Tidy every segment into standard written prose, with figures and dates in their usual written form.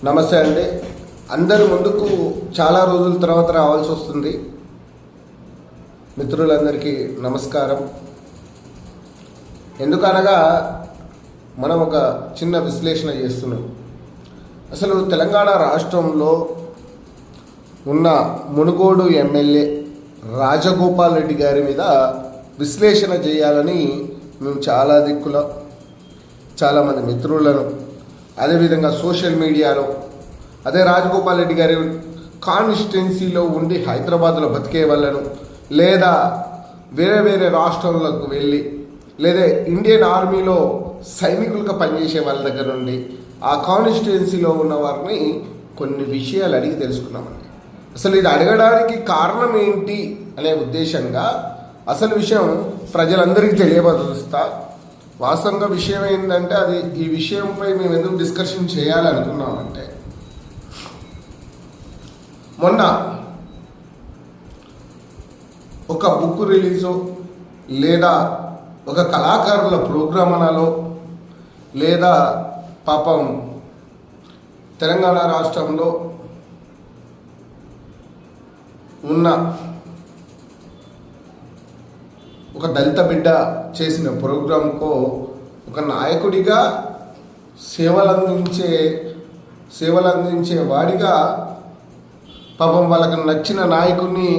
నమస్తే అండి. అందరి ముందుకు చాలా రోజుల తర్వాత రావాల్సి వస్తుంది. మిత్రులందరికీ నమస్కారం. ఎందుకనగా మనం ఒక చిన్న విశ్లేషణ చేస్తున్నాం. అసలు తెలంగాణ రాష్ట్రంలో ఉన్న మునుగోడు ఎమ్మెల్యే రాజగోపాల్ రెడ్డి గారి మీద విశ్లేషణ చేయాలని మేము చాలా దిక్కులో చాలామంది మిత్రులను, అదేవిధంగా సోషల్ మీడియాలో అదే రాజగోపాల్ రెడ్డి గారి కాన్స్టిట్యున్సీలో ఉండి హైదరాబాద్లో బతికే వాళ్ళను, లేదా వేరే వేరే రాష్ట్రాలకు వెళ్ళి, లేదా ఇండియన్ ఆర్మీలో సైనికులుగా పనిచేసే వాళ్ళ దగ్గర నుండి ఆ కాన్స్టిట్యున్సీలో ఉన్న వారిని కొన్ని విషయాలు అడిగి తెలుసుకున్నామండి. అసలు ఇది అడగడానికి కారణం ఏంటి అనే ఉద్దేశంగా అసలు విషయం ప్రజలందరికీ తెలియబరుస్తా. వాస్తవంగా విషయం ఏంటంటే, అది ఈ విషయంపై మేము ఎందుకు డిస్కషన్ చేయాలనుకున్నామంటే, మొన్న ఒక బుక్ రిలీజో లేదా ఒక కళాకారుల ప్రోగ్రామ్ అనాలో, లేదా పాపం తెలంగాణ రాష్ట్రంలో ఉన్న ఒక దళిత బిడ్డ చేసిన ప్రోగ్రాంకో ఒక నాయకుడిగా సేవలందించే వాడిగా పాపం వాళ్ళకి నచ్చిన నాయకుడిని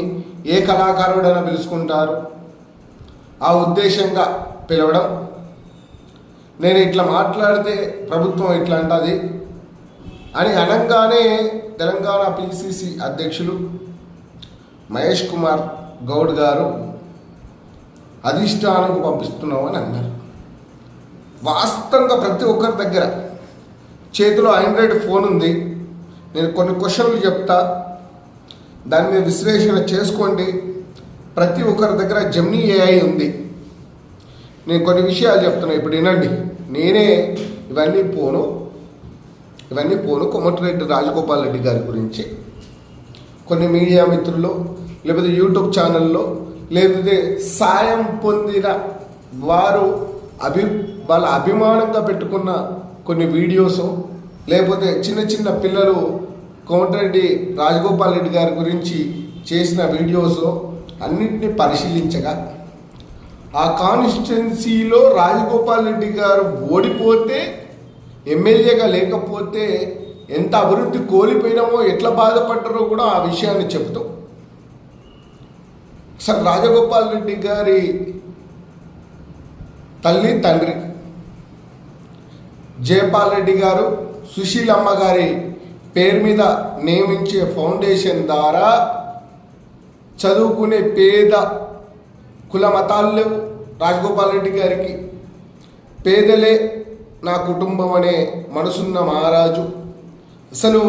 ఏ కళాకారుడైనా పిలుచుకుంటారు. ఆ ఉద్దేశంగా పిలవడం, నేను ఇట్లా మాట్లాడితే ప్రభుత్వం ఇట్లా అంటుంది అని అనగానే తెలంగాణ పిసిసి అధ్యక్షులు మహేష్ కుమార్ గౌడ్ గారు అధిష్టానానికి పంపిస్తున్నామని అన్నారు. వాస్తవంగా ప్రతి ఒక్కరి దగ్గర చేతిలో ఆండ్రాయిడ్ ఫోన్ ఉంది. నేను కొన్ని క్వశ్చన్లు చెప్తా, దాని మీద విశ్లేషణ చేసుకోండి. ప్రతి ఒక్కరి దగ్గర జెమినీ ఏఐ ఉంది. నేను కొన్ని విషయాలు చెప్తున్నా, ఇప్పుడు వినండి. నేనే ఇవన్నీ పోను కోమటిరెడ్డి రాజగోపాల్ రెడ్డి గారి గురించి కొన్ని మీడియా మిత్రులు, లేకపోతే యూట్యూబ్ ఛానల్లో, లేకపోతే సాయం పొందిన వారు వాళ్ళ అభిమానంగా పెట్టుకున్న కొన్ని వీడియోస్, లేకపోతే చిన్న చిన్న పిల్లలు కోమటిరెడ్డి రాజగోపాల్ రెడ్డి గారి గురించి చేసిన వీడియోస్ అన్నింటినీ పరిశీలించగా, ఆ కాన్స్టిట్యున్సీలో రాజగోపాల్ రెడ్డి గారు ఓడిపోతే, ఎమ్మెల్యేగా లేకపోతే ఎంత అభివృద్ధి కోల్పోయినామో, ఎట్లా బాధపడ్డారో కూడా ఆ విషయాన్ని చెప్తూ, సార్ రాజగోపాల్ రెడ్డి గారి తల్లి తండ్రి జయపాల్ రెడ్డి గారు సుశీలమ్మ గారి పేరు మీద నియమించే ఫౌండేషన్ ద్వారా చదువుకునే పేద కుల మతాలు లేవు రాజగోపాల్ రెడ్డి గారికి. పేదలే నా కుటుంబం అనే మనసున్న మహారాజు. అసలు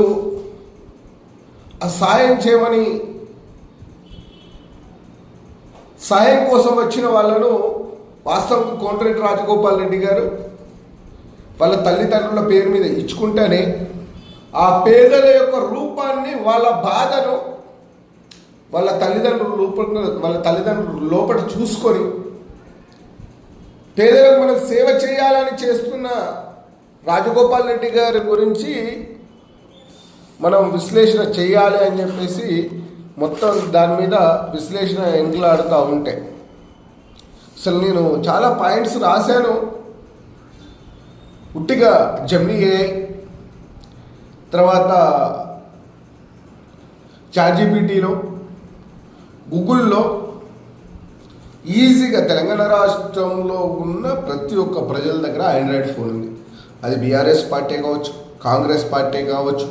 ఆ సాయం కోసం వచ్చిన వాళ్ళను వాస్తవం కోమటిరెడ్డి రాజగోపాల్ రెడ్డి గారు వాళ్ళ తల్లిదండ్రుల పేరు మీద ఇచ్చుకుంటేనే ఆ పేదల యొక్క రూపాన్ని, వాళ్ళ బాధను వాళ్ళ తల్లిదండ్రులు లోపల చూసుకొని పేదలకు మనం సేవ చేయాలని చేస్తున్న రాజగోపాల్ రెడ్డి గారి గురించి మనం విశ్లేషణ చేయాలి అని చెప్పేసి మొత్తం దాని మీద విశ్లేషణ ఎంకులాడుతూ ఉంటే, అసలు నేను చాలా పాయింట్స్ రాశాను. ఉట్టిగా జెమినీ ఏఐ, తర్వాత చాట్‌జిపిటిలో, గూగుల్లో ఈజీగా తెలంగాణ రాష్ట్రంలో ఉన్న ప్రతి ఒక్క ప్రజల దగ్గర ఆండ్రాయిడ్ ఫోన్ ఉంది. అది బీఆర్ఎస్ పార్టీ కావచ్చు, కాంగ్రెస్ పార్టీ కావచ్చు,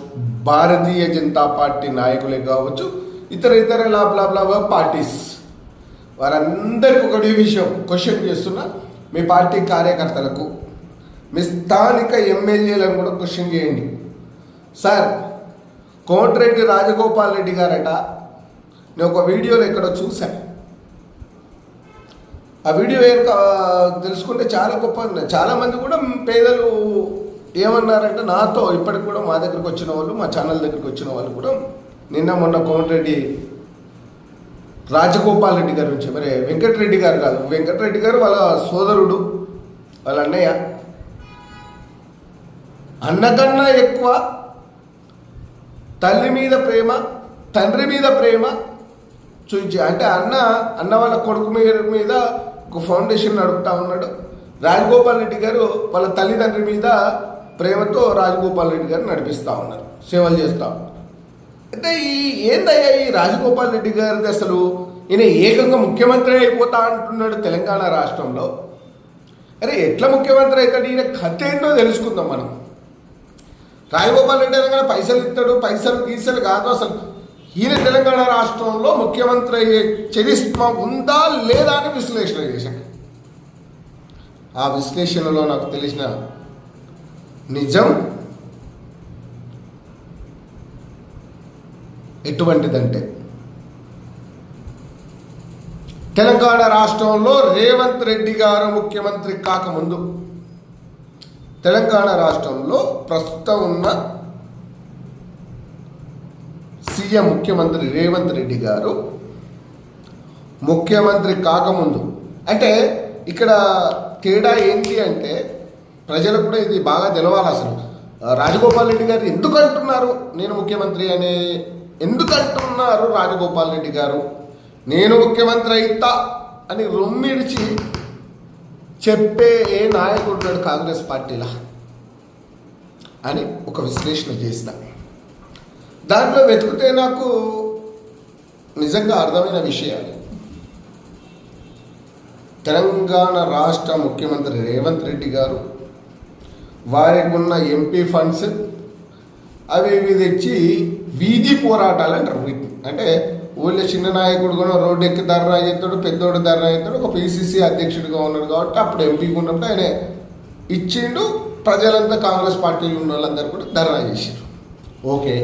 భారతీయ జనతా పార్టీ నాయకులే కావచ్చు, ఇతర లాభ పార్టీస్, వారందరికీ ఒకటి విషయం క్వశ్చన్ చేస్తున్నా. మీ పార్టీ కార్యకర్తలకు, మీ స్థానిక ఎమ్మెల్యేలను కూడా క్వశ్చన్ చేయండి. సార్ కోమటిరెడ్డి రాజగోపాల్ రెడ్డి గారట, నేను ఒక వీడియోలో ఎక్కడో చూశాను. ఆ వీడియో తెలుసుకుంటే చాలా గొప్ప. చాలామంది కూడా పేదలు ఏమన్నారంటే, నాతో ఇప్పటికి కూడా మా దగ్గరికి వచ్చిన వాళ్ళు, మా ఛానల్ దగ్గరికి వచ్చిన వాళ్ళు కూడా నిన్న మొన్న కోమటిరెడ్డి రాజగోపాల్ రెడ్డి గారి నుంచి, మరి వెంకటరెడ్డి గారు కాదు, వెంకటరెడ్డి గారు వాళ్ళ సోదరుడు, వాళ్ళ అన్నయ్య, అన్నకన్నా ఎక్కువ తల్లి మీద ప్రేమ, తండ్రి మీద ప్రేమ చూపించి, అంటే అన్న వాళ్ళ కొడుకు మీద ఒక ఫౌండేషన్ నడుపుతా ఉన్నాడు. రాజగోపాల్ రెడ్డి గారు వాళ్ళ తల్లిదండ్రి మీద ప్రేమతో రాజగోపాల్ రెడ్డి గారు నడిపిస్తూ ఉన్నారు, సేవలు చేస్తూ ఉన్నారు. అంటే ఏందయ్యా ఈ రాజగోపాల్ రెడ్డి గారిది అసలు? ఈయన ఏకంగా ముఖ్యమంత్రి అయిపోతా అంటున్నాడు తెలంగాణ రాష్ట్రంలో. అరే ఎట్లా ముఖ్యమంత్రి అవుతాడు? ఈయన కథ ఏంటో తెలుసుకుందాం మనం. రాజగోపాల్ రెడ్డి అనగానే పైసలు ఇస్తాడు, పైసలు కాదు, అసలు ఈయన తెలంగాణ రాష్ట్రంలో ముఖ్యమంత్రి అయ్యే చరిష్మా ఉందా లేదా అని విశ్లేషణ చేశాను. ఆ విశ్లేషణలో నాకు తెలిసిన నిజం ఎటువంటిదంటే, తెలంగాణ రాష్ట్రంలో రేవంత్ రెడ్డి గారు ముఖ్యమంత్రి కాకముందు తెలంగాణ రాష్ట్రంలో ప్రస్తుతం ఉన్న సీఎం ముఖ్యమంత్రి రేవంత్ రెడ్డి గారు ముఖ్యమంత్రి కాకముందు, అంటే ఇక్కడ తేడా ఏంటి అంటే ప్రజలకు కూడా ఇది బాగా తెలవాలి. అసలు రాజగోపాల్ రెడ్డి గారు ఎందుకు అంటున్నారు నేను ముఖ్యమంత్రి అనే, ఎందుకు అంటున్నారు రాజగోపాల్ రెడ్డి గారు నేను ముఖ్యమంత్రి అయితా అని రొమ్మిడిచి చెప్పే ఏ నాయకుడు కాంగ్రెస్ పార్టీలా అని ఒక విశ్లేషణ చేసిన. దాంట్లో వెతికితే నాకు నిజంగా అర్థమైన విషయాలు, తెలంగాణ రాష్ట్ర ముఖ్యమంత్రి రేవంత్ రెడ్డి గారు వారికి ఉన్న ఎంపీ ఫండ్స్ అవి ఇవి తెచ్చి వీధి పోరాటాలు అంటారు. అంటే ఊళ్ళో చిన్న నాయకుడు కూడా రోడ్డు ఎక్కి ధర్నా చేస్తాడు, పెద్దోడు ధర్నా చేస్తాడు. ఒక పిసిసి అధ్యక్షుడిగా ఉన్నాడు కాబట్టి అప్పుడు ఎంపీగా ఉన్నప్పుడు ఆయన ఇచ్చిండు. ప్రజలంతా కాంగ్రెస్ పార్టీలో ఉన్న వాళ్ళందరూ కూడా ధర్నా చేశారు. ఓకే,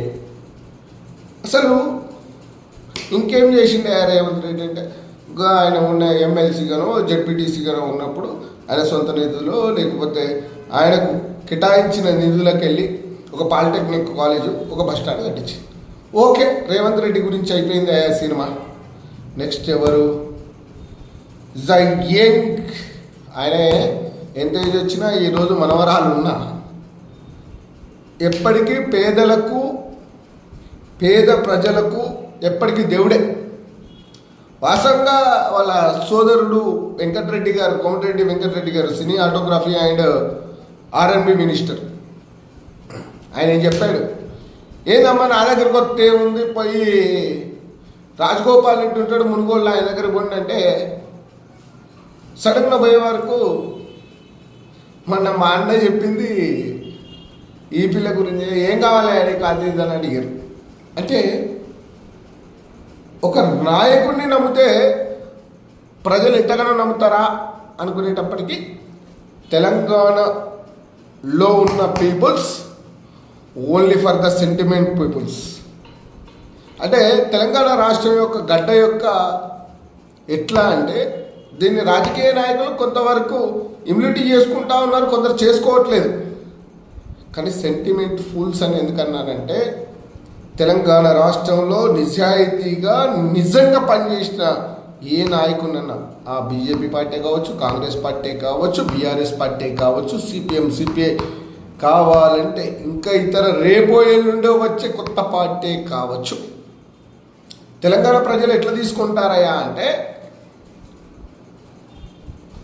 అసలు ఇంకేం చేసిండే రేవంత్ రెడ్డి అంటే, ఆయన ఉన్న ఎమ్మెల్సీగానో జెడ్పీటీసీగానో ఉన్నప్పుడు ఆయన సొంత నిధులు లేకపోతే ఆయనకు కేటాయించిన నిధులకు వెళ్ళి ఒక పాలిటెక్నిక్ కాలేజు, ఒక బస్ స్టాండ్ కట్టించింది. ఓకే, రేవంత్ రెడ్డి గురించి అయిపోయింది ఆ సినిమా. నెక్స్ట్ ఎవరు? జయంగ్. ఆయన ఎంత ఏజ్ వచ్చినా ఈరోజు మనవరాలు ఉన్నా ఎప్పటికీ పేదలకు, పేద ప్రజలకు ఎప్పటికీ దేవుడే. వాస్తవంగా వాళ్ళ సోదరుడు వెంకటరెడ్డి గారు, కోమటిరెడ్డి వెంకటరెడ్డి గారు, సినీ ఆటోగ్రఫీ అండ్ ఆర్ఎండ్బి మినిస్టర్, ఆయన ఏం చెప్పాడు, ఏందమ్మా నా దగ్గరకు వస్తే ఉంది, పోయి రాజగోపాల్ రెడ్డి ఉంటాడు మునుగోళ్ళు, ఆయన దగ్గర పోండి అంటే సడన్గా పోయే వరకు మొన్న మా అన్న చెప్పింది ఈ పిల్ల గురించి, ఏం కావాలి ఆయనకి అది ఇది అని అడిగారు. అంటే ఒక నాయకుడిని నమ్మితే ప్రజలు ఎంతగానో నమ్ముతారా అనుకునేటప్పటికీ తెలంగాణలో ఉన్న peoples only for the sentiment peoples. అంటే తెలంగాణ రాష్ట్రం యొక్క గడ్డ యొక్క ఎట్లా అంటే దీన్ని రాజకీయ నాయకులు కొంతవరకు ఇమ్యూనిటీ చేసుకుంటా ఉన్నారు, కొందరు చేసుకోవట్లేదు. కానీ సెంటిమెంట్ ఫూల్స్ అని ఎందుకన్నానంటే, తెలంగాణ రాష్ట్రంలో నిజాయితీగా నిజంగా పనిచేసిన ఏ నాయకునన్నా, ఆ బీజేపీ పార్టీ కావచ్చు, కాంగ్రెస్ పార్టీ కావచ్చు, బీఆర్ఎస్ పార్టీ కావచ్చు, సిపిఎం సిపిఐ కావాలంటే ఇంకా ఇతర రేపో ఎల్లుండో వచ్చే కొత్త పార్టీ కావచ్చు, తెలంగాణ ప్రజలు ఎట్లా తీసుకుంటారయ్యా అంటే,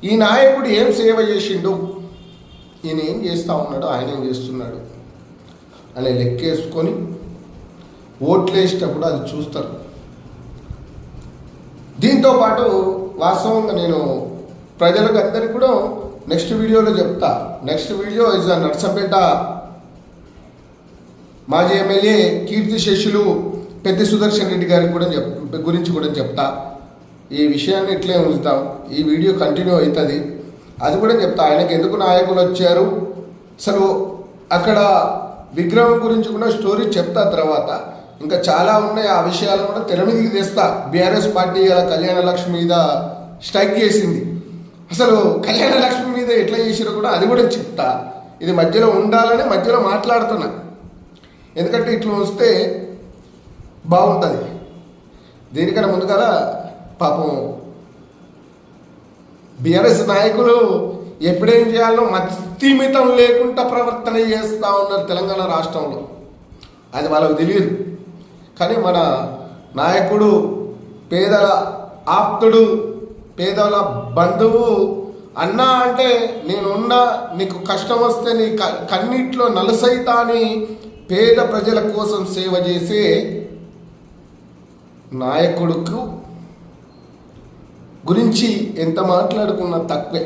ఈ నాయకుడు ఏం సేవ చేసిండు, ఈయన ఏం చేస్తూ ఉన్నాడు, ఆయన ఏం చేస్తున్నాడు అనే లెక్కేసుకొని ఓట్లేసేటప్పుడు అది చూస్తారు. దీంతోపాటు వాస్తవంగా నేను ప్రజలకు అందరికీ కూడా నెక్స్ట్ వీడియోలో చెప్తా. నెక్స్ట్ వీడియో ఇస్ నర్సంపేట మాజీ ఎమ్మెల్యే కీర్తిశేషులు పెద్ద సుదర్శన్ రెడ్డి గారికి కూడా గురించి కూడా చెప్తా. ఈ విషయాన్ని ఇట్లే ఉంచుతాం, ఈ వీడియో కంటిన్యూ అవుతుంది, అది కూడా చెప్తా. ఆయనకు ఎందుకు నాయకులు వచ్చారు, అసలు అక్కడ విగ్రహం గురించి కూడా స్టోరీ చెప్తా. తర్వాత ఇంకా చాలా ఉన్నాయి, ఆ విషయాలు కూడా తెర మీదకి తెస్తా. బీఆర్ఎస్ పార్టీ కళ్యాణ లక్ష్మి మీద స్ట్రైక్ చేసింది, అసలు కళ్యాణ లక్ష్మి మీద ఎట్లా చేసిరో కూడా అది కూడా చెప్తా. ఇది మధ్యలో ఉండాలని మధ్యలో మాట్లాడుతున్నా, ఎందుకంటే ఇట్లా వస్తే బాగుంటుంది. దీనికన్నా ముందుగా పాపం బీఆర్ఎస్ నాయకులు ఎప్పుడేం చేయాలో మతిమితం లేకుండా ప్రవర్తన చేస్తూ ఉన్నారు తెలంగాణ రాష్ట్రంలో. అది వాళ్ళకు తెలియదు. కానీ మన నాయకుడు పేదల ఆప్తుడు, పేదల బంధువు, అన్నా అంటే నేనున్నా, నీకు కష్టం వస్తే నీ కన్నీటిలో నలుసైతా అని పేద ప్రజల కోసం సేవ చేసే నాయకుడుకు గురించి ఎంత మాట్లాడుకున్నా తక్కువే.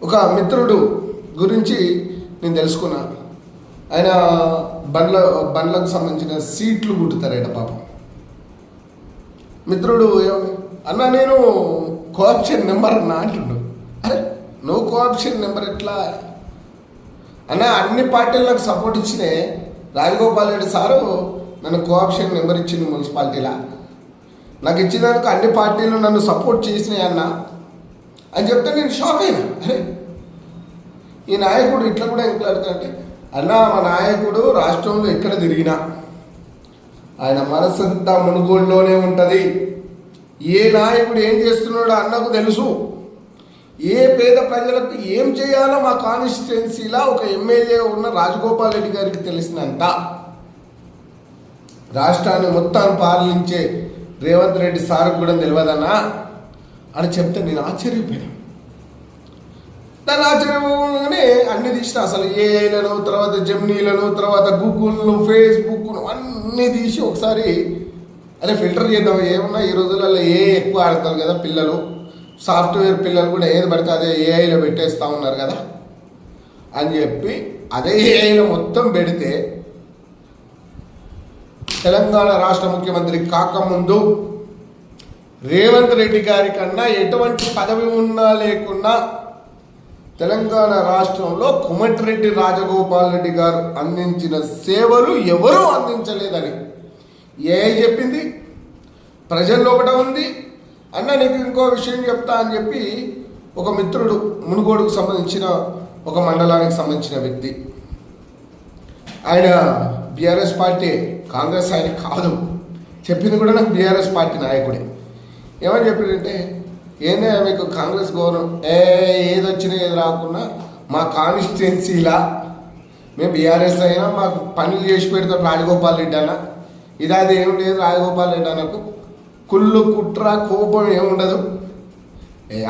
ఒక మిత్రుడు గురించి నేను తెలుసుకున్నా. ఆయన బండ్లకు సంబంధించిన సీట్లు కుట్టుతారట పాపం. మిత్రుడు అన్న నేను కోఆప్షన్ నెంబర్ అన్నా అంటుండు. అరే నువ్వు కోఆప్షన్ నెంబర్ ఎట్లా అన్న? అన్ని పార్టీలు నాకు సపోర్ట్ ఇచ్చినే. రాజగోపాల్ రెడ్డి సారు నన్ను కోఆప్షన్ నెంబర్ ఇచ్చింది మున్సిపాలిటీలా. నాకు ఇచ్చినందుకు అన్ని పార్టీలు నన్ను సపోర్ట్ చేసినాయి అన్న అని చెప్తే నేను షాక్ అయినా. అరే ఈ నాయకుడు ఇట్లా కూడా ఎంట్లాడుతుంటే, అన్న మా నాయకుడు రాష్ట్రంలో ఎక్కడ తిరిగినా ఆయన మనసంతా మునుగోడులోనే ఉంటుంది. ఏ నాయకుడు ఏం చేస్తున్నాడో అన్నకు తెలుసు. ఏ పేద ప్రజలకు ఏం చేయాలో మా కాన్స్టిట్యున్సీలా ఒక ఎమ్మెల్యే ఉన్న రాజగోపాల్ రెడ్డి గారికి తెలిసినంత రాష్ట్రాన్ని మొత్తం పాలించే రేవంత్ రెడ్డి సార్కు కూడా తెలియదన్నా అని చెప్తే నేను ఆశ్చర్యపోయాను. దాన్ని ఆశ్చర్యపోగానే అన్ని తీసిన, అసలు ఏఐలను, తర్వాత జెమినీలను, తర్వాత గూగుల్ను, ఫేస్బుక్ను అన్నీ తీసి ఒకసారి అదే ఫిల్టర్ చేద్దాం. ఏమన్నా ఈ రోజులలో ఎక్కువ ఆడతారు కదా పిల్లలు, సాఫ్ట్వేర్ పిల్లలు కూడా ఏది పడితే అదే ఏఐలో పెట్టేస్తూ ఉన్నారు కదా అని చెప్పి అదే ఏఐలో మొత్తం పెడితే తెలంగాణ రాష్ట్ర ముఖ్యమంత్రి కాకముందు రేవంత్ రెడ్డి గారి కన్నా ఎటువంటి పదవి ఉన్నా లేకున్నా తెలంగాణ రాష్ట్రంలో కోమటిరెడ్డి రాజగోపాల్ రెడ్డి గారు అందించిన సేవలు ఎవరూ అందించలేదని ఏఐ చెప్పింది, ప్రజల లోపల ఉంది. అన్న నీకు ఇంకో విషయం చెప్తా అని చెప్పి ఒక మిత్రుడు, మునుగోడుకు సంబంధించిన ఒక మండలానికి సంబంధించిన వ్యక్తి, ఆయన బీఆర్ఎస్ పార్టీ, కాంగ్రెస్ ఆయన కాదు, చెప్పింది కూడా నాకు బీఆర్ఎస్ పార్టీ నాయకుడే. ఏమని చెప్పిందంటే, ఏందే మీకు కాంగ్రెస్ గవర్నమెంట్ ఏది వచ్చినా ఏది రాకున్నా మా కాన్స్టిట్యున్సీలా మేము బీఆర్ఎస్ అయినా మాకు పనులు చేసి పెడతాం రాజగోపాల్ రెడ్డి అన్న. ఇదాది ఏం లేదు, రాజగోపాల్ రెడ్డి అన్నకు కుళ్ళు కుట్ర కోపం ఏముండదు.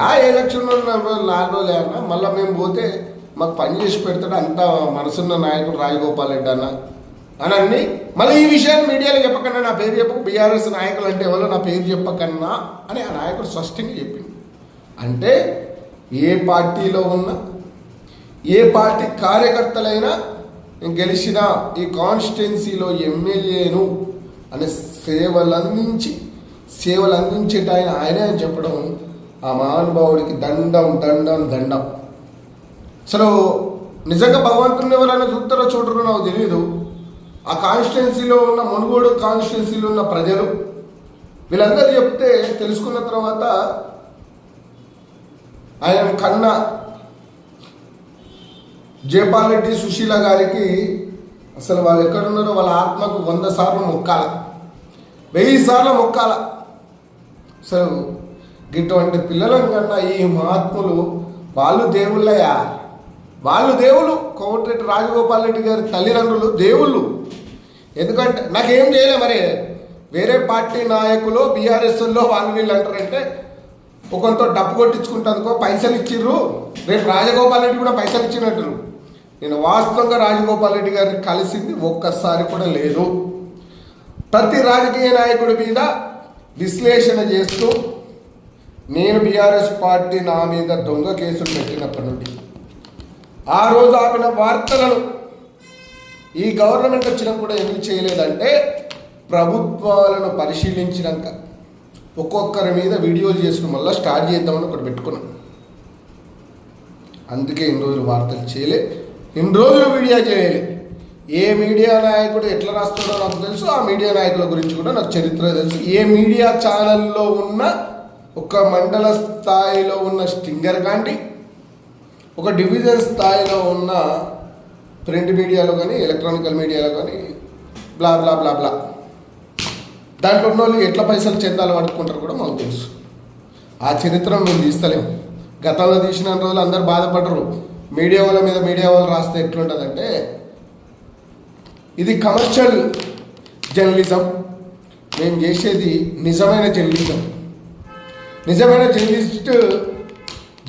ఆ ఎలక్షన్ 4 రోజులే అన్న, మళ్ళీ మేము పోతే మాకు పని చేసి పెడతాడు అంత మనసున్న నాయకుడు రాజగోపాల్ రెడ్డి అన్న అని అన్ని. మళ్ళీ ఈ విషయాన్ని మీడియాలో చెప్పకన్నా, నా పేరు చెప్పకు, బీఆర్ఎస్ నాయకులు అంటే ఎవరో నా పేరు చెప్పకన్నా అని ఆ నాయకుడు స్పష్టంగా చెప్పింది. అంటే ఏ పార్టీలో ఉన్న ఏ పార్టీ కార్యకర్తలైనా గెలిచిన ఈ కాన్స్టిట్యున్సీలో ఎమ్మెల్యేను అనే సేవలు అందించేట ఆయనే అని చెప్పడం ఆ మహానుభావుడికి దండం దండం దండం. అసలు నిజంగా భగవంతుని ఎవరైనా చూస్తారో చూడరో నాకు తెలియదు. ఆ కాన్స్టిట్యున్సీలో ఉన్న మునుగోడు కాన్స్టిట్యున్సీలో ఉన్న ప్రజలు వీళ్ళందరూ చెప్తే తెలుసుకున్న తర్వాత ఆయన కన్నా జయపాల్ రెడ్డి, సుశీల గారికి అసలు వాళ్ళు ఎక్కడున్నారో వాళ్ళ ఆత్మకు 100 సార్లు మొక్కాల, 1000 సార్లు మొక్కాల. అసలు ఇటువంటి పిల్లలను కన్నా ఈ మహాత్ములు వాళ్ళు దేవుళ్ళయ్యా, వాళ్ళు దేవుళ్ళు. కోమటిరెడ్డి రాజగోపాల్ రెడ్డి గారి తల్లిదండ్రులు దేవుళ్ళు. ఎందుకంటే నాకేం చేయలే, మరి వేరే పార్టీ నాయకులు బీఆర్ఎస్లో వాళ్ళు వీళ్ళు అంటారంటే ఒకంతో డప్పు కొట్టించుకుంటానుకో పైసలు ఇచ్చిర్రు, రేపు రాజగోపాల్ రెడ్డి కూడా పైసలు ఇచ్చినట్టు. నేను వాస్తవంగా రాజగోపాల్ రెడ్డి గారిని కలిసింది ఒక్కసారి కూడా లేదు. ప్రతి రాజకీయ నాయకుడి మీద విశ్లేషణ చేస్తూ నేను బీఆర్ఎస్ పార్టీ నా మీద దొంగ కేసులు పెట్టినప్పటి నుండి ఆ రోజు ఆపిన వార్తలను ఈ గవర్నమెంట్ వచ్చినాక కూడా ఎందుకు చేయలేదంటే, ప్రభుత్వాలను పరిశీలించినాక ఒక్కొక్కరి మీద వీడియోలు చేసుకుని మళ్ళీ స్టార్ట్ చేద్దామని ఒకటి పెట్టుకున్నాం. అందుకే ఇన్ని రోజులు వార్తలు చేయలే, ఇన్ని రోజులు వీడియో చేయలే. ఏ మీడియా నాయకుడు ఎట్లా రాస్తాడో నాకు తెలుసు, ఆ మీడియా నాయకుల గురించి కూడా నాకు చరిత్ర తెలుసు. ఏ మీడియా ఛానల్లో ఉన్న ఒక మండల స్థాయిలో ఉన్న స్టింగర్ కాండి, ఒక డివిజన్ స్థాయిలో ఉన్న ప్రింట్ మీడియాలో కానీ ఎలక్ట్రానికల్ మీడియాలో కానీ బ్లా బ్లా బ్లా బ్లా దాంట్లో ఉన్న వాళ్ళు ఎట్లా పైసలు చెందాలో పడుకుంటారు కూడా మాకు తెలుసు. ఆ చరిత్ర మేము తీస్తలేము. గతంలో తీసిన రోజులు అందరు బాధపడరు. మీడియా వాళ్ళ మీద మీడియా వాళ్ళు రాస్తే ఎట్లుంటుందంటే, ఇది కమర్షియల్ జర్నలిజం, మేము చేసేది నిజమైన జర్నలిజం. నిజమైన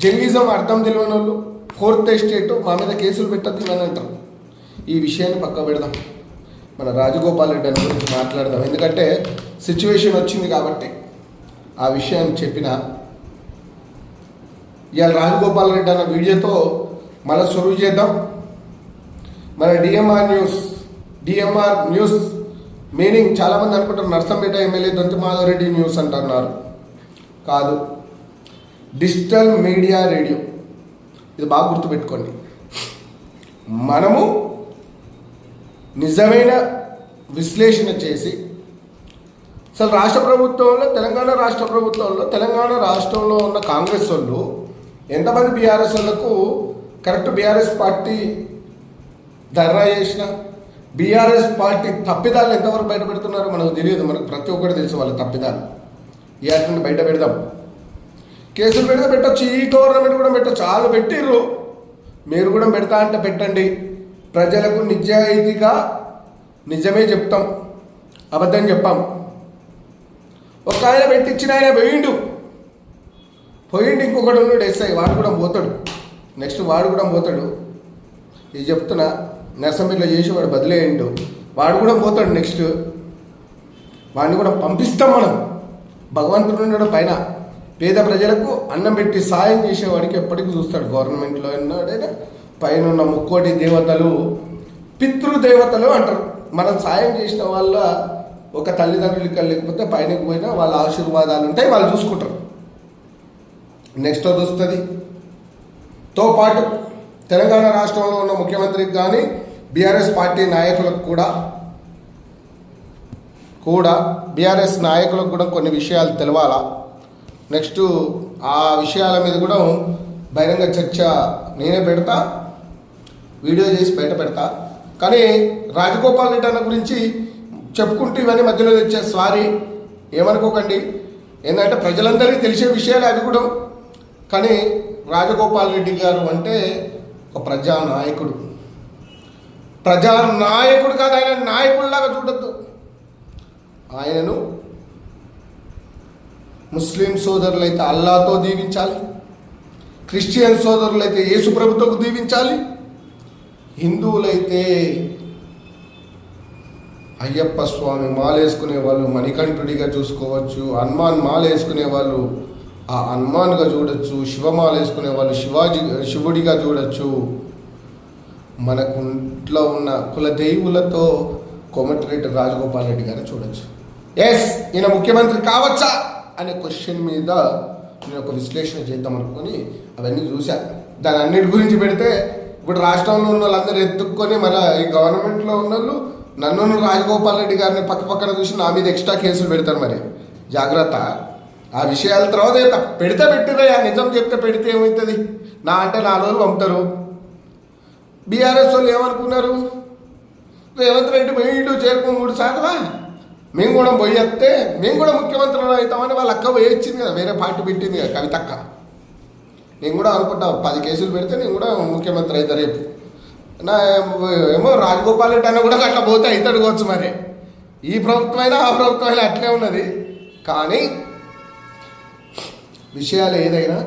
జర్నలిజం అర్థం తెలియని వాళ్ళు ఫోర్త్ ఎస్టేట్ మా మీద కేసులు పెట్టద్దు అని అంటారు. ఈ విషయాన్ని పక్క పెడదాం, మన రాజగోపాల్ రెడ్డి అని గురించి మాట్లాడదాం. ఎందుకంటే సిచ్యువేషన్ వచ్చింది కాబట్టి ఆ విషయాన్ని చెప్పిన. ఇవాళ రాజగోపాల్ రెడ్డి అన్న వీడియోతో మళ్ళీ సురువు చేద్దాం. మన డిఎంఆర్ న్యూస్ మీనింగ్ చాలామంది అనుకుంటారు నర్సంపేట ఎమ్మెల్యే దొంతి మాధవరెడ్డి న్యూస్ అంటున్నారు. కాదు, డిజిటల్ మీడియా రేడియో. ఇది బాగా గుర్తుపెట్టుకోండి. మనము నిజమైన విశ్లేషణ చేసి అసలు తెలంగాణ రాష్ట్ర ప్రభుత్వంలో ఉన్న కాంగ్రెస్ వాళ్ళు ఎంతమంది బీఆర్ఎస్ వాళ్ళకు కరెక్ట్ బీఆర్ఎస్ పార్టీ ధర్నా చేసిన బీఆర్ఎస్ పార్టీ తప్పిదాలు ఎంతవరకు బయట పెడుతున్నారో మనకు తెలియదు. మనకు ప్రతి ఒక్కటి తెలుసు వాళ్ళ తప్పిదాలు. ఈ ఆటని బయట పెడదాం. కేసులు పెడితే పెట్టచ్చు, ఈ గవర్నమెంట్ కూడా పెట్టచ్చు. వాళ్ళు పెట్టిర్రు, మీరు కూడా పెడతా అంటే పెట్టండి. ప్రజలకు నిజాయితీగా నిజమే చెప్తాం, అబద్ధం చెప్పాం. ఒక ఆయన పెట్టించిన ఆయన పోయిండు, ఇంకొకడు ఉన్నాడు ఎస్ఐ, వాడు కూడా పోతాడు. నెక్స్ట్ వాడు కూడా పోతాడు. ఇది చెప్తున్నా, నర్సంపేటలో చేసి వాడు బదిలేయండు, వాడు కూడా పోతాడు. నెక్స్ట్ వాడిని కూడా పంపిస్తాం మనం. భగవంతుడు ఉన్నాడు పైన, పేద ప్రజలకు అన్నం పెట్టి సాయం చేసేవాడికి ఎప్పటికీ చూస్తాడు. గవర్నమెంట్లో ఉన్నాడైనా పైన ఉన్న ముక్కోటి దేవతలు పితృదేవతలు అంటారు. మనం సాయం చేసిన వాళ్ళ ఒక తల్లిదండ్రులు ఇక్కడ లేకపోతే పైనకి పోయినా వాళ్ళ ఆశీర్వాదాలు ఉంటాయి, వాళ్ళు చూసుకుంటారు. నెక్స్ట్ అది వస్తుంది. తో పాటు తెలంగాణ రాష్ట్రంలో ఉన్న ముఖ్యమంత్రికి కానీ బీఆర్ఎస్ పార్టీ నాయకులకు కూడా బీఆర్ఎస్ నాయకులకు కూడా కొన్ని విషయాలు తెలవాలా. నెక్స్ట్ ఆ విషయాల మీద కూడా బహిరంగ చర్చ నేనే పెడతా, వీడియో చేసి బయట పెడతా. కానీ రాజగోపాల్ రెడ్డి అన్న గురించి చెప్పుకుంటూ ఇవన్నీ మధ్యలో తెచ్చే సారీ ఏమనుకోకండి. ఏంటంటే ప్రజలందరికీ తెలిసే విషయాలు అవి కూడా. కానీ రాజగోపాల్ రెడ్డి గారు అంటే ఒక ప్రజానాయకుడు కాదు, ఆయన నాయకుడిలాగా చూడద్దు. ఆయనను ముస్లిం సోదరులైతే అల్లాతో దీవించాలి, క్రిస్టియన్ సోదరులైతే యేసు ప్రభుత్వకు దీవించాలి, హిందువులైతే అయ్యప్ప స్వామి మాల వేసుకునే వాళ్ళు మణికంఠుడిగా చూసుకోవచ్చు, హనుమాన్ మాల వేసుకునే వాళ్ళు ఆ హనుమాన్గా చూడొచ్చు, శివమాల వేసుకునే వాళ్ళు శివుడిగా చూడొచ్చు. మనకు ఇంట్లో ఉన్న కులదైవులతో కోమటిరెడ్డి రాజగోపాల్ రెడ్డి గారిని చూడొచ్చు. ఎస్, ఈయన ముఖ్యమంత్రి కావచ్చా అనే క్వశ్చన్ మీద నేను ఒక విశ్లేషణ చేద్దాం అనుకొని అవన్నీ చూశాను. దాని అన్నిటి గురించి పెడితే ఇప్పుడు రాష్ట్రంలో ఉన్న వాళ్ళందరూ ఎత్తుక్కొని మళ్ళీ ఈ గవర్నమెంట్లో ఉన్న వాళ్ళు నన్ను రాజగోపాల్ రెడ్డి గారిని పక్కన చూసి నా మీద ఎక్స్ట్రా కేసులు పెడతారు. మరి జాగ్రత్త. ఆ విషయాల తర్వాత పెడితే పెట్టిరయ్యా, నిజం చెప్తే పెడితే ఏమవుతుంది? నా అంటే 4 రోజులు పంపుతారు. బీఆర్ఎస్ వాళ్ళు ఏమనుకున్నారు, రేవంత్ రెడ్డి పోయిండు చేరుకో 3 సార్లు, మేము కూడా పోయేస్తే మేము కూడా ముఖ్యమంత్రులు అవుతామని వాళ్ళ అక్క పోయొచ్చింది కదా, వేరే పార్టీ పెట్టింది కదా కవితక్క. నేను కూడా అనుకుంటా 10 కేసులు పెడితే నేను కూడా ముఖ్యమంత్రి అవుతా రేపు. ఏమో రాజగోపాల్ రెడ్డి అన్న కూడా అట్లా పోతే అవుతాడు కావచ్చు. మరి ఈ ప్రభుత్వం అయినా ఆ ప్రభుత్వం అయినా అట్లే ఉన్నది. కానీ విషయాలు ఏదైనా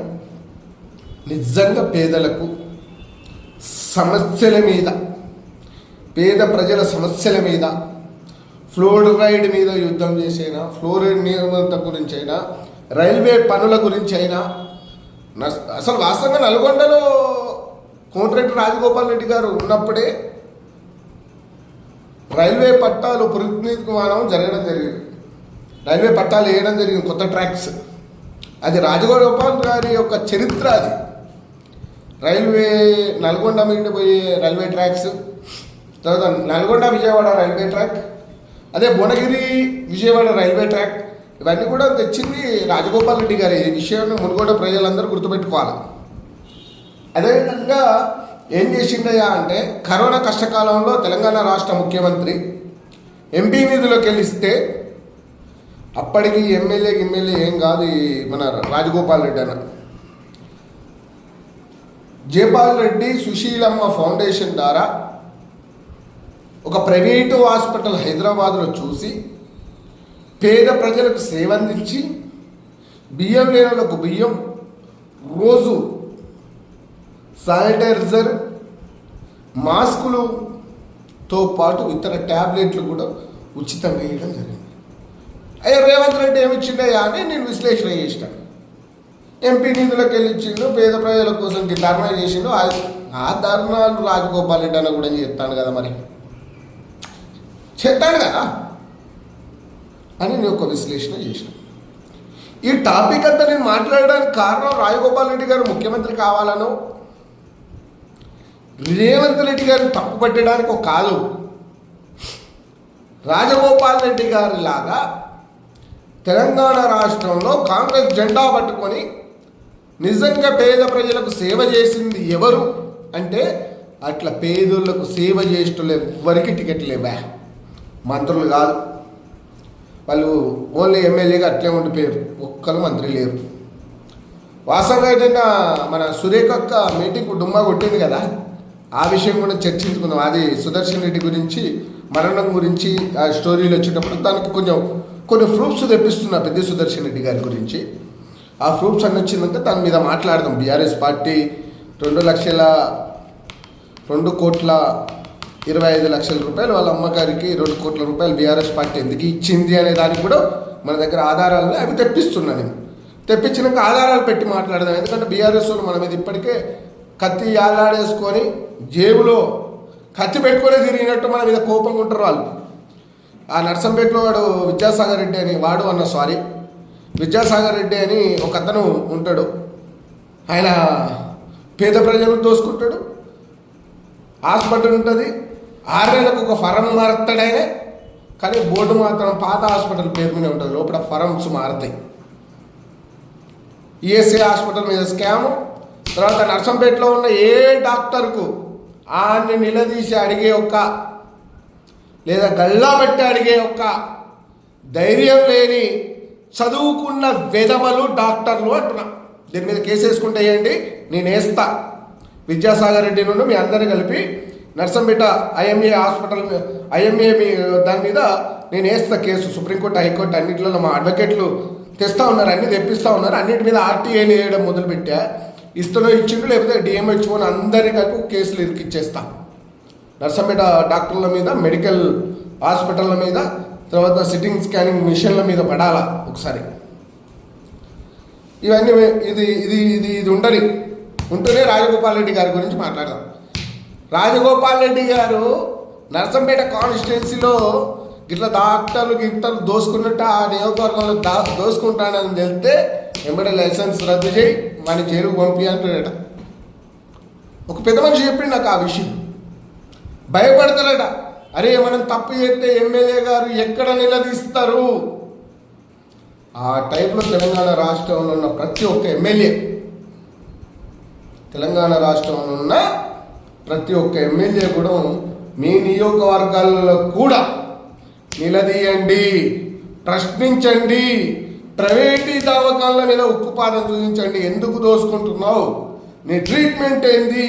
నిజంగా పేదలకు సమస్యల మీద, పేద ప్రజల సమస్యల మీద, ఫ్లోరైడ్ మీద యుద్ధం చేసైనా, ఫ్లోరైడ్ నియమత గురించి అయినా, రైల్వే పనుల గురించి అయినా, అసలు వాస్తవంగా నల్గొండలో కోమటిరెడ్డి రాజగోపాల్ రెడ్డి గారు ఉన్నప్పుడే రైల్వే పట్టాలు పునరుద్ధరించడం జరగడం జరిగింది. రైల్వే పట్టాలు వేయడం జరిగింది, కొత్త ట్రాక్స్. అది రాజగోపాల్ గారి యొక్క చరిత్ర. అది రైల్వే నల్గొండ మీద పోయే రైల్వే ట్రాక్స్, తర్వాత నల్గొండ విజయవాడ రైల్వే ట్రాక్, అదే భువనగిరి విజయవాడ రైల్వే ట్రాక్, ఇవన్నీ కూడా తెచ్చింది రాజగోపాల్ రెడ్డి గారు. ఈ విషయాన్ని మునుగోడ ప్రజలందరూ గుర్తుపెట్టుకోవాలి. అదేవిధంగా ఏం చేసిండయా అంటే, కరోనా కష్టకాలంలో తెలంగాణ రాష్ట్ర ముఖ్యమంత్రి ఎంపీ నిధులకు వెళ్ళిస్తే అప్పటికి ఎమ్మెల్యే ఏం కాదు మన రాజగోపాల్ రెడ్డి అన్న. జయపాల్ రెడ్డి సుశీలమ్మ ఫౌండేషన్ ద్వారా ఒక ప్రైవేటు హాస్పిటల్ హైదరాబాద్లో చూసి పేద ప్రజలకు సేవ అందించి బియ్యం లేనులకు బియ్యం, రోజు శానిటైజర్, మాస్కులతో పాటు ఇతర ట్యాబ్లెట్లు కూడా ఉచితంగా ఇవ్వడం జరిగింది. అయ్యా రేవంత్ రెడ్డి ఏమి ఇచ్చిండయా అని నేను విశ్లేషణ చేసినాను. ఎంపీ నిధులకు వెళ్ళి ఇచ్చిండు, పేద ప్రజల కోసం ధర్నా చేసిండు. ఆ ధర్నాలు రాజగోపాల్ రెడ్డి అన్న కూడా చెప్తాను కదా, మరి చెప్తాను కదా అని నేను ఒక విశ్లేషణ చేసిన. ఈ టాపిక్ అంతా నేను మాట్లాడడానికి కారణం రాజగోపాల్ రెడ్డి గారు ముఖ్యమంత్రి కావాలనో రేవంత్ రెడ్డి గారిని తప్పు పట్టడానికి కాదు. రాజగోపాల్ రెడ్డి గారి లాగా తెలంగాణ రాష్ట్రంలో కాంగ్రెస్ జెండా పట్టుకొని నిజంగా పేద ప్రజలకు సేవ చేసింది ఎవరు అంటే అట్లా పేదోళ్లకు సేవ చేసేటోళ్ళు ఎవరికి టికెట్ లేవా, మంత్రులు కాదు. వాళ్ళు ఓన్లీ ఎమ్మెల్యేగా అట్లే ఉండిపోయారు, ఒక్కరు మంత్రి లేరు. వాస్తవంగా అయితే మన సురేఖక్క మీటింగ్ డుమ్మా కొట్టింది కదా, ఆ విషయం కూడా చర్చించుకుందాం. అది సుదర్శన్ రెడ్డి గురించి మరణం గురించి ఆ స్టోరీలు వచ్చేటప్పుడు దానికి కొన్ని ప్రూఫ్స్ తెప్పిస్తున్నా పెద్ద సుదర్శన్ రెడ్డి గారి గురించి. ఆ ప్రూఫ్స్ అన్ని వచ్చిందంటే దాని మీద మాట్లాడదాం. బీఆర్ఎస్ పార్టీ 2,25,00,000 రూపాయలు వాళ్ళ అమ్మగారికి 2 కోట్ల రూపాయలు బీఆర్ఎస్ పార్టీ ఎందుకు ఇచ్చింది అనే దానికి కూడా మన దగ్గర ఆధారాలు అవి తెప్పిస్తున్నా. నేను తెప్పించినాక ఆధారాలు పెట్టి మాట్లాడదాం. ఎందుకంటే బీఆర్ఎస్ వాళ్ళు మన మీద ఇప్పటికే కత్తి యాలాడేసుకొని జేబులో కత్తి పెట్టుకొని తిరిగినట్టు మన మీద కోపంగా ఉంటారు వాళ్ళు. ఆ నర్సంపేటలో వాడు విద్యాసాగర్ రెడ్డి అని విద్యాసాగర్ రెడ్డి అని ఒక అతను ఉంటాడు. ఆయన పేద ప్రజలను దోసుకుంటాడు. హాస్పిటల్ ఉంటుంది, 6 నెలలకు ఒక ఫరం మారుతాడు ఆయన. కానీ బోర్డు మాత్రం పాత హాస్పిటల్ పేరు మీద ఉంటుంది, లోపల ఫరమ్స్ మారుతాయి. ఈఎస్ఐ హాస్పిటల్ మీద స్కాము. తర్వాత నర్సంపేటలో ఉన్న ఏ డాక్టర్కు ఆయన్ని నిలదీసి అడిగే లేదా గల్లా పెట్టి అడిగే ధైర్యం లేని చదువుకున్న వెధవలు డాక్టర్లు అంటున్నా. దీని మీద కేసు వేసుకుంటే వేయండి, నేను వేస్తా. విద్యాసాగర్ రెడ్డి నుండి మీ అందరూ కలిపి నర్సంపేట ఐఎంఏ హాస్పిటల్ మీ దాని మీద నేను వేస్తా కేసు. సుప్రీంకోర్టు, హైకోర్టు అన్నింటిలో మా అడ్వకేట్లు తెస్తూ ఉన్నారు, అన్నీ తెప్పిస్తూ ఉన్నారు. అన్నింటి మీద ఆర్టీఐలు వేయడం మొదలుపెట్టా. ఇస్తలో ఇచ్చిండు, లేకపోతే డిఎంహెచ్ఓని అందరినీ కలిపి కేసులు ఇరికిచ్చేస్తా. నర్సంపేట డాక్టర్ల మీద, మెడికల్ హాస్పిటళ్ళ మీద, తర్వాత సిట్టింగ్ స్కానింగ్ మిషన్ల మీద పడాలా ఒకసారి. ఇవన్నీ ఇది ఉంటూనే రాజగోపాల్ రెడ్డి గారి గురించి మాట్లాడదాం. రాజగోపాల్ రెడ్డి గారు నర్సంపేట కాన్స్టిట్యున్సీలో ఇట్లా డాక్టర్లు దోసుకున్నట్టు ఆ నియోజకవర్గంలో దోసుకుంటానని తెలిస్తే వెంబడే లైసెన్స్ రద్దు చేయి, మన జైలుకు పంపి అంటాడట. ఒక పెద్ద మనిషి చెప్పిండు నాకు ఆ విషయం. భయపడతారట. అరే మనం తప్పు చేస్తే ఎమ్మెల్యే గారు ఎక్కడ నిలదీస్తారు? ఆ టైంలో తెలంగాణ రాష్ట్రంలో ఉన్న ప్రతి ఒక్క ఎమ్మెల్యే కూడా మీ నియోజకవర్గాలలో కూడా నిలదీయండి, ప్రశ్నించండి, ప్రైవేటీ దవాఖానల మీద ఉక్కుపాదం చూపించండి. ఎందుకు దోసుకుంటున్నావు, నీ ట్రీట్మెంట్ ఏంది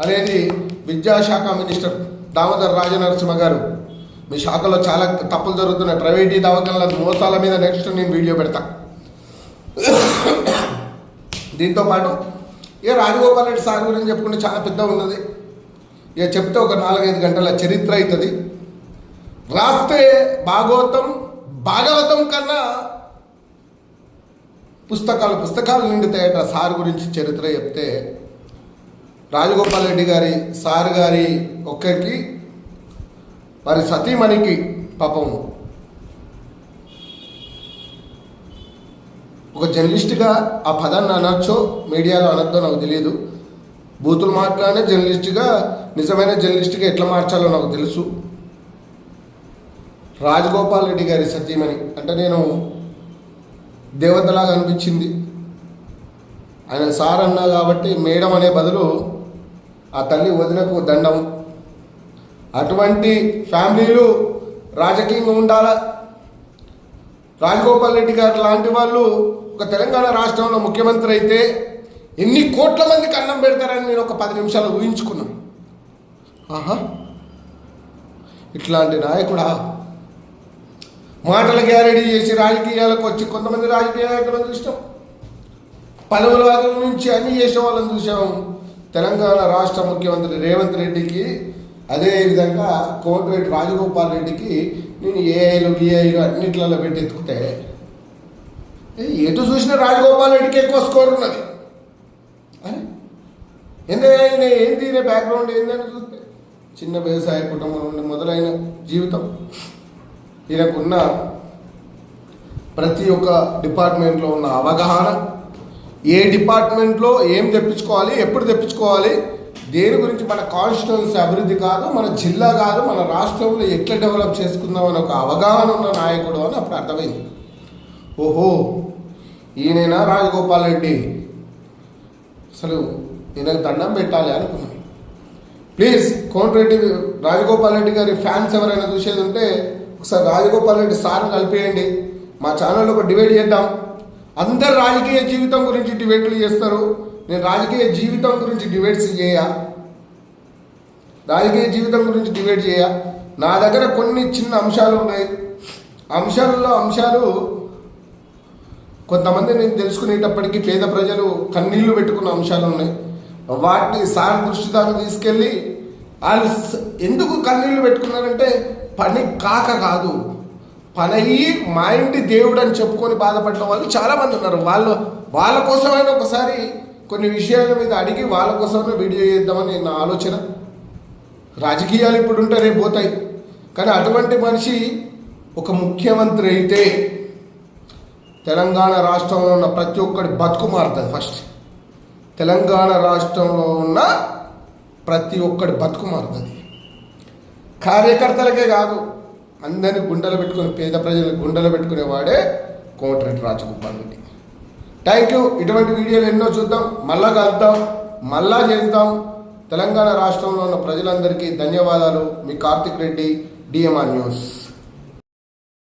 అనేది విద్యాశాఖ మినిస్టర్ దామోదర్ రాజనరసింహ గారు, మీ శాఖలో చాలా తప్పులు జరుగుతున్నాయి, ప్రైవేటీ దవాఖానల మోసాల మీద నెక్స్ట్ నేను వీడియో పెడతా. దీంతోపాటు ఇక రాజగోపాల్ రెడ్డి సార్ గురించి చెప్పుకుంటే చాలా పెద్ద ఉన్నది. ఇక చెప్తే ఒక 4-5 గంటల చరిత్ర అవుతుంది. రాస్తే భాగవతం కన్నా పుస్తకాలు నిండుతాయట సార్ గురించి చరిత్ర చెప్తే. రాజగోపాల్ రెడ్డి గారి సార్ గారి ఒక్కరికి వారి సతీమణికి పాపం ఒక జర్నలిస్ట్గా ఆ పదాన్ని అనొచ్చో మీడియాలో అనొద్దో నాకు తెలియదు. బూతులు మాట్లాడే జర్నలిస్ట్గా, నిజమైన జర్నలిస్ట్గా ఎట్లా మార్చాలో నాకు తెలుసు. రాజగోపాల్ రెడ్డి గారి సతీమణి అంటే నేను దేవతలాగా అనిపించింది. ఆయన సార్ అన్నా కాబట్టి మేడం అనే బదులు ఆ తల్లి వదినకు దండం. అటువంటి ఫ్యామిలీలు రాజకీయంగా ఉండాలా. రాజగోపాల్ రెడ్డి గారు లాంటి వాళ్ళు ఒక తెలంగాణ రాష్ట్రంలో ముఖ్యమంత్రి అయితే ఎన్ని కోట్ల మందికి అన్నం పెడతారని నేను ఒక 10 నిమిషాలు ఊహించుకున్నాను. ఇట్లాంటి నాయకుడా? మాటల గ్యారెంటీ చేసి రాజకీయాలకు వచ్చి కొంతమంది రాజకీయ నాయకులను చూసాం, పదవుల నుంచి అన్ని చేసే వాళ్ళని చూసాం. తెలంగాణ రాష్ట్ర ముఖ్యమంత్రి రేవంత్ రెడ్డికి, అదేవిధంగా కోమటిరెడ్డి రాజగోపాల్ రెడ్డికి నేను ఏఐలు గిఐలు అన్నిట్లలో పెట్టి ఎత్తుకుతే ఎటు చూసినా రాజగోపాల్ రెడ్డికి ఎక్కువ స్కోర్ ఉన్నది. అని ఏంది బ్యాక్గ్రౌండ్ ఏందని చూస్తే చిన్న వ్యవసాయ కుటుంబం నుండి మొదలైన జీవితం. ఈయనకున్న ప్రతి ఒక్క డిపార్ట్మెంట్లో ఉన్న అవగాహన, ఏ డిపార్ట్మెంట్లో ఏం తెప్పించుకోవాలి, ఎప్పుడు తెప్పించుకోవాలి, దేని గురించి మన కాన్స్టిట్యున్సీ అభివృద్ధి కాదు, మన జిల్లా కాదు, మన రాష్ట్రంలో ఎట్లా డెవలప్ చేసుకుందాం అని ఒక అవగాహన ఉన్న నాయకుడు అని అప్పుడు అర్థమైంది. ఓహో, ఈయనైనా రాజగోపాల్ రెడ్డి, అసలు ఈయనకు దండం పెట్టాలి అనుకున్నాను. ప్లీజ్ కోమటిరెడ్డి రాజగోపాల్ రెడ్డి గారి ఫ్యాన్స్ ఎవరైనా చూసేది ఉంటే ఒకసారి రాజగోపాల్ రెడ్డి సార్ని కలిపేయండి, మా ఛానల్లో ఒక డిబేట్ చేద్దాం. అందరు రాజకీయ జీవితం గురించి డిబేట్లు చేస్తారు, నేను రాజకీయ జీవితం గురించి డిబేట్స్ రాజకీయ జీవితం గురించి డిబేట్ చేయ. నా దగ్గర కొన్ని చిన్న అంశాలు ఉన్నాయి. అంశాలు కొంతమంది నేను తెలుసుకునేటప్పటికీ పేద ప్రజలు కన్నీళ్లు పెట్టుకున్న అంశాలు ఉన్నాయి. వాటిని సార్ దృష్టి దాకా తీసుకెళ్ళి, వాళ్ళు ఎందుకు కన్నీళ్లు పెట్టుకున్నారంటే పని కాదు, పనయ్యి మా ఇంటి దేవుడు అని చెప్పుకొని బాధపడిన వాళ్ళు చాలామంది ఉన్నారు. వాళ్ళ కోసమైనా ఒకసారి కొన్ని విషయాల మీద అడిగి వాళ్ళ కోసమే వీడియో చేద్దామని నా ఆలోచన. రాజకీయాలు ఇప్పుడు ఉంటే రేపు పోతాయి, కానీ అటువంటి మనిషి ఒక ముఖ్యమంత్రి అయితే తెలంగాణ రాష్ట్రంలో ఉన్న ప్రతి ఒక్కడి బతుకు మారుతుంది. ఫస్ట్ తెలంగాణ రాష్ట్రంలో ఉన్న ప్రతి ఒక్కడి బతుకు మారుతుంది. కార్యకర్తలకే కాదు, అందరినీ గుండెలు పెట్టుకుని, పేద ప్రజలను గుండెలు పెట్టుకునేవాడే కోమటిరెడ్డి రాజగోపాల్ రెడ్డి. Thank you. ఇటువంటి వీడియోలు ఎన్నో చూద్దాం, మళ్ళా కలుద్దాం, మళ్ళా చేద్దాం. తెలంగాణ రాష్ట్రంలో ఉన్న ప్రజలందరికీ ధన్యవాదాలు. మీ కార్తిక్ రెడ్డి, డిఎంఆర్ న్యూస్.